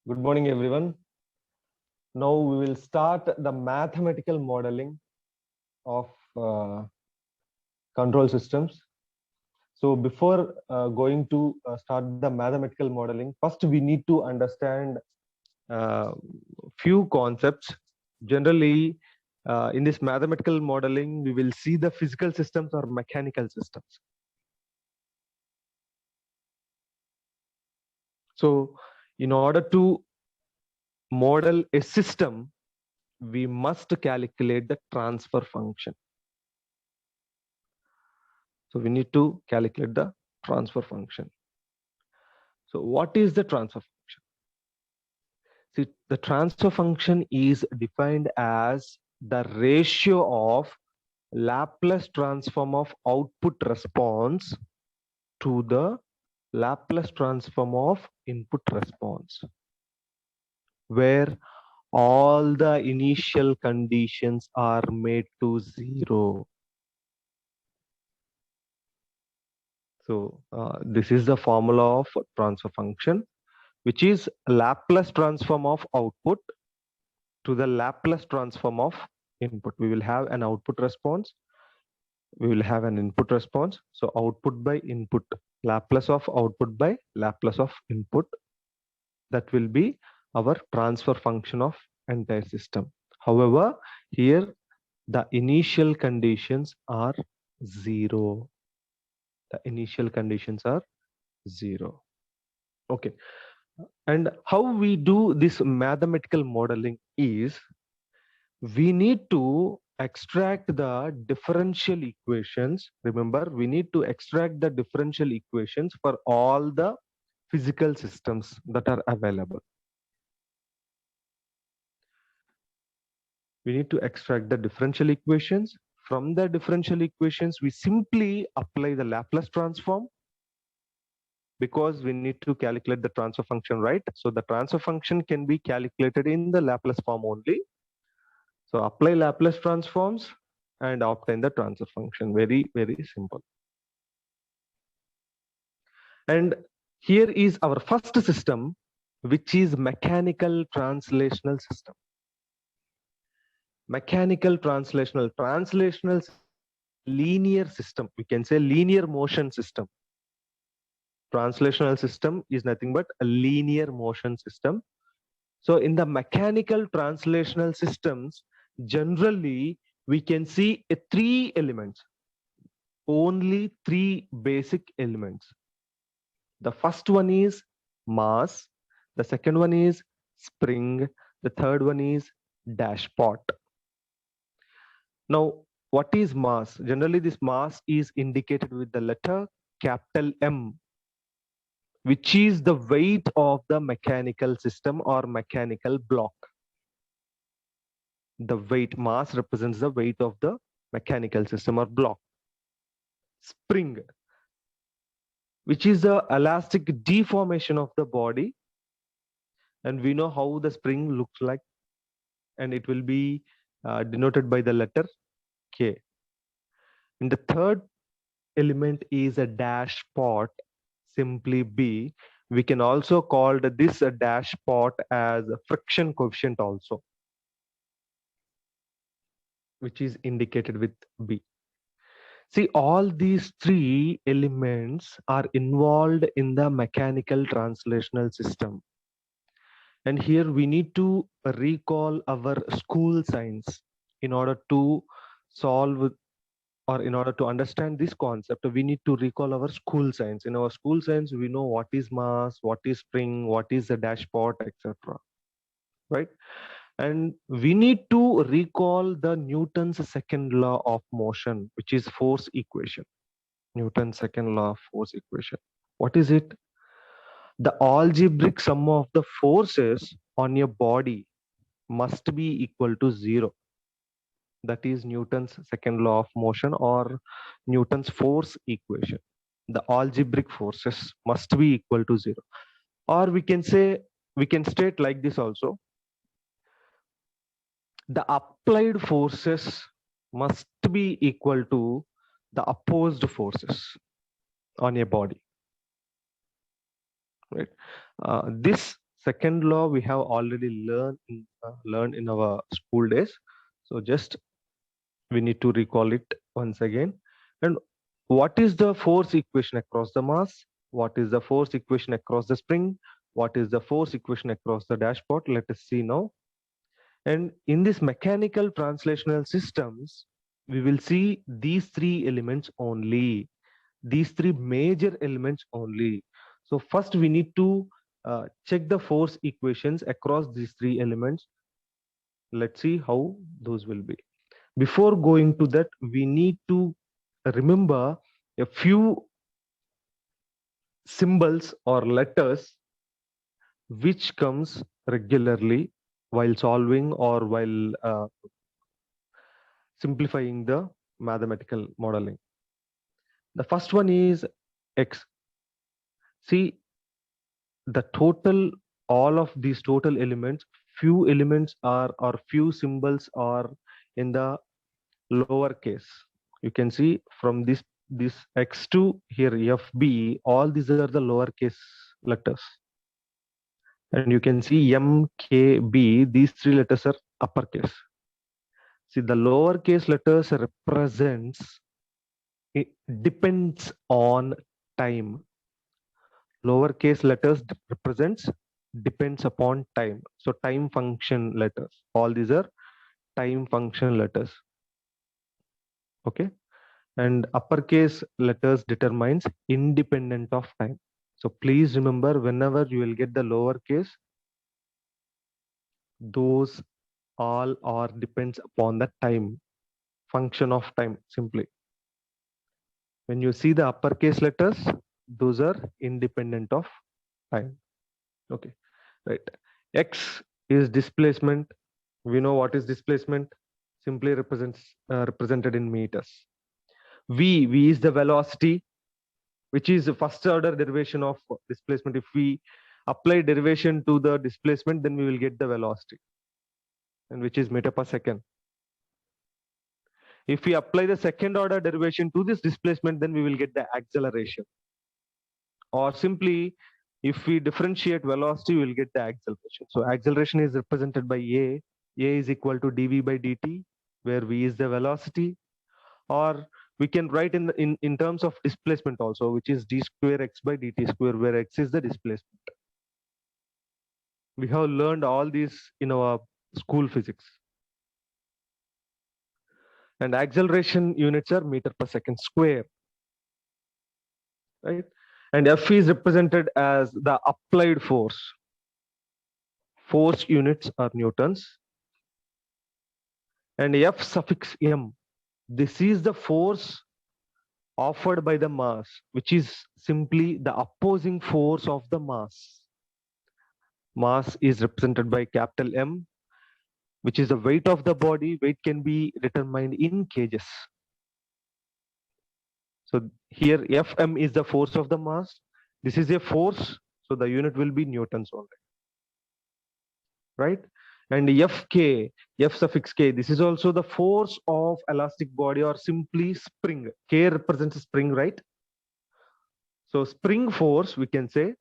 Good morning, everyone. Now we will start the mathematical modeling of control systems. So before going to start the mathematical modeling, first we need to understand few concepts. Generally, in this mathematical modeling, we will see the physical systems or mechanical systems. So in order to model a system, we must calculate the transfer function. So we need to calculate the transfer function. So what is the transfer function? See, the transfer function is defined as the ratio of Laplace transform of output response to the Laplace transform of input response, where all the initial conditions are made to 0. So this is the formula of transfer function, which is Laplace transform of output to the Laplace transform of input. We will have an output response, we will have an input response. So output by input, Laplace of output by Laplace of input, that will be our transfer function of entire system. However, here the initial conditions are 0. The initial conditions are 0. Okay. And how we do this mathematical modeling is, we need to extract the differential equations. Remember, we need to extract the differential equations for all the physical systems that are available. We need to extract the differential equations. From the differential equations, we simply apply the Laplace transform, because we need to calculate the transfer function, right? So the transfer function can be calculated in the Laplace form only. So apply Laplace transforms and obtain the transfer function. Very, very simple. And here is our first system, which is mechanical translational system. Mechanical translational linear system. We can say linear motion system. Translational system is nothing but a linear motion system. So in the mechanical translational systems, generally we can see three elements, only three basic elements. The first one is mass, the second one is spring, the third one is dashpot. Now, what is mass? Generally, this mass is indicated with the letter capital M, which is the weight of the mechanical system or mechanical block. The weight, mass represents the weight of the mechanical system or block. Spring, which is the elastic deformation of the body, and we know how the spring looks like, and it will be denoted by the letter K. And the third element is a dashpot, simply B. We can also call this a dashpot as a friction coefficient also, which is indicated with B. See, all these three elements are involved in the mechanical translational system. And here we need to recall our school science in order to solve, or in order to understand this concept. We need to recall our school science. In our school science, we know what is mass, what is spring, what is a dashpot, etc. Right? And we need to recall the Newton's second law of motion, which is force equation. Newton's second law of force equation. What is it? The algebraic sum of the forces on your body must be equal to 0. That is Newton's second law of motion, or Newton's force equation. The algebraic forces must be equal to 0. Or we can say, we can state like this also: the applied forces must be equal to the opposed forces on a body. Right? This Second law we have already learned in our school days. So just we need to recall it once again. And what is the force equation across the mass? What is the force equation across the spring? What is the force equation across the dashpot? Let us see now. And in this mechanical translational systems, we will see these three elements only, these three major elements only. So first we need to check the force equations across these three elements. Let's see how those will be. Before going to that, we need to remember a few symbols or letters which comes regularly while solving or while simplifying the mathematical modeling. The first one is X. See, the total, all of these total elements, few elements are or few symbols are in the lower case. You can see from this X2 here, FB, all these are the lowercase letters. And you can see MKB, these three letters are uppercase. See, the lowercase letters represents, it depends on time. Lowercase letters represents depends upon time. So time function letters. All these are time function letters. Okay. And uppercase letters determines independent of time. So please remember, whenever you will get the lowercase, those all are depends upon the time, function of time simply. When you see the uppercase letters, those are independent of time. Okay, right. X is displacement. We know what is displacement. Simply represented in meters. V is the velocity, which is the first order derivation of displacement. If we apply derivation to the displacement, then we will get the velocity, and which is meter per second. If we apply the second order derivation to this displacement, then we will get the acceleration. Or simply, if we differentiate velocity, we will get the acceleration. So acceleration is represented by A. A is equal to dv by dt, where v is the velocity. Or we can write in terms of displacement also, which is d square x by dt square, where x is the displacement. We have learned all these in our school physics. And acceleration units are meter per second square, right? And F is represented as the applied force. Force units are newtons. And F suffix M, this is the force offered by the mass, which is simply the opposing force of the mass. Mass is represented by capital M, which is the weight of the body. Weight can be determined in kgs. So here Fm is the force of the mass. This is a force, so the unit will be newtons only, right? And Fk, F suffix k, this is also the force of elastic body or simply spring. K represents spring, right? So spring force, we can say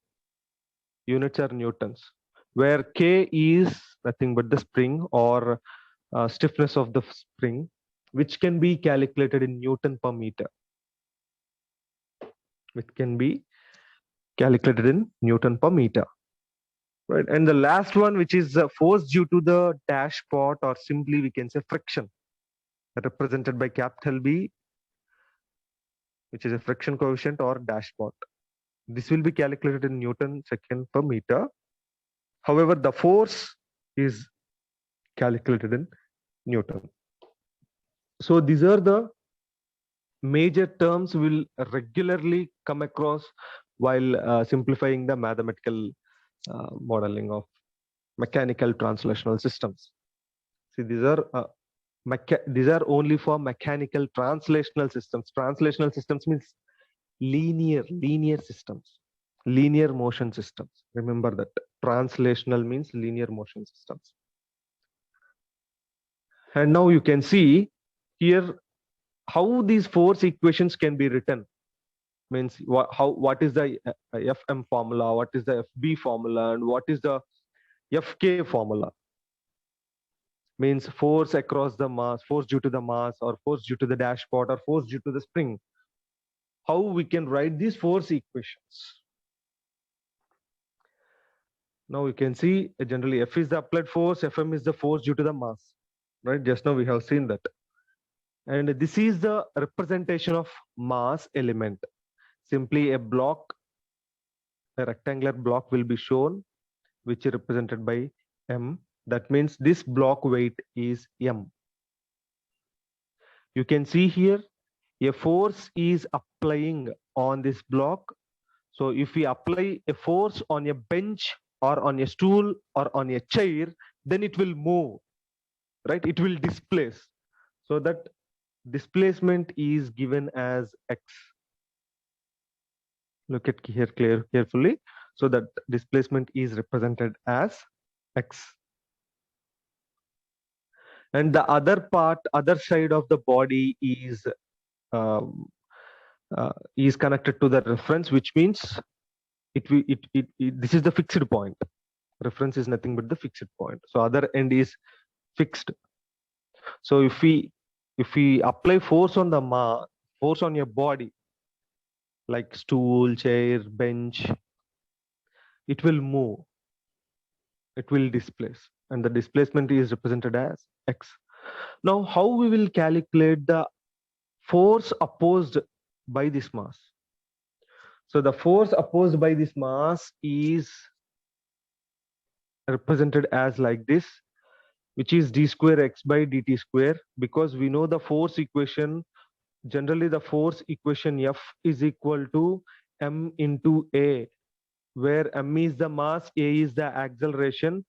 units are newtons, where K is nothing but the spring or stiffness of the spring, which can be calculated in Newton per meter. Which can be calculated in Newton per meter. Right. And the last one, which is force due to the dashpot, or simply we can say friction, represented by capital B, which is a friction coefficient or dashpot. This will be calculated in Newton second per meter. However, the force is calculated in Newton. So these are the major terms we'll regularly come across while simplifying the mathematical modeling of mechanical translational systems. See, these are only for mechanical translational systems. Translational systems means linear systems, linear motion systems. Remember that translational means linear motion systems. And now you can see here how these force equations can be written. Means what is the Fm formula, what is the Fb formula, and what is the FK formula means force across the mass, force due to the mass, or force due to the dashpot, or force due to the spring. How we can write these force equations? Now you can see generally F is the applied force, Fm is the force due to the mass, right? Just now we have seen that. And this is the representation of mass element. Simply a block, a rectangular block will be shown, which is represented by M. That means this block weight is M. You can see here a force is applying on this block. So if we apply a force on a bench or on a stool or on a chair, then it will move, right? It will displace. So that displacement is given as X. Look at here carefully. So that displacement is represented as X. And the other part, other side of the body is connected to the reference, which means this is the fixed point. Reference is nothing but the fixed point. So other end is fixed. So if we apply force on the force on your body, like stool, chair, bench, it will move, it will displace, and the displacement is represented as X. Now, how we will calculate the force opposed by this mass? So the force opposed by this mass is represented as like this, which is d square x by dt square, because we know the force equation. Generally, the force equation F is equal to m into A, where m is the mass, A is the acceleration.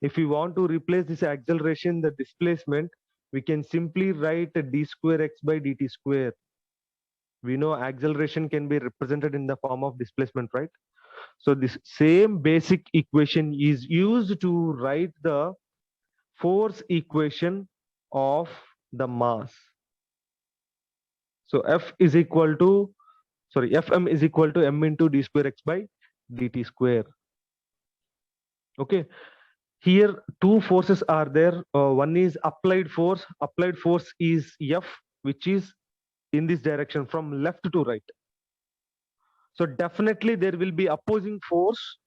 If we want to replace this acceleration, the displacement, we can simply write d square x by dt square. We know acceleration can be represented in the form of displacement, right? So this same basic equation is used to write the force equation of the mass. So F is equal to, sorry, Fm is equal to m into d square x by dt square. Okay. Here two forces are there. One is applied force. Applied force is F, which is in this direction from left to right. So definitely there will be opposing force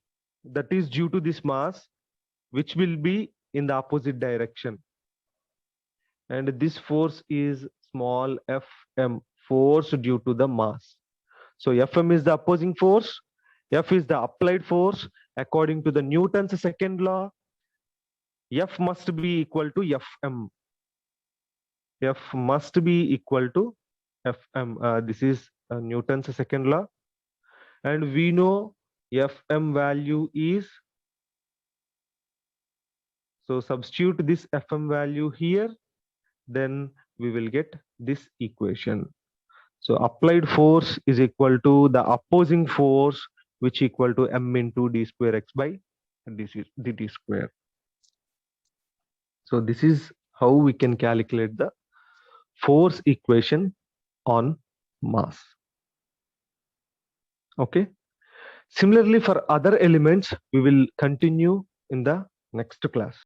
that is due to this mass, which will be in the opposite direction. And this force is small fm, force due to the mass. So Fm is the opposing force, F is the applied force. According to the Newton's second law, F must be equal to Fm. F must be equal to Fm. This is Newton's second law. And we know Fm value is, so substitute this Fm value here, then we will get this equation. So applied force is equal to the opposing force, which equal to m into d square x by dt square. So this is how we can calculate the force equation on mass. Okay. Similarly, for other elements, we will continue in the next class.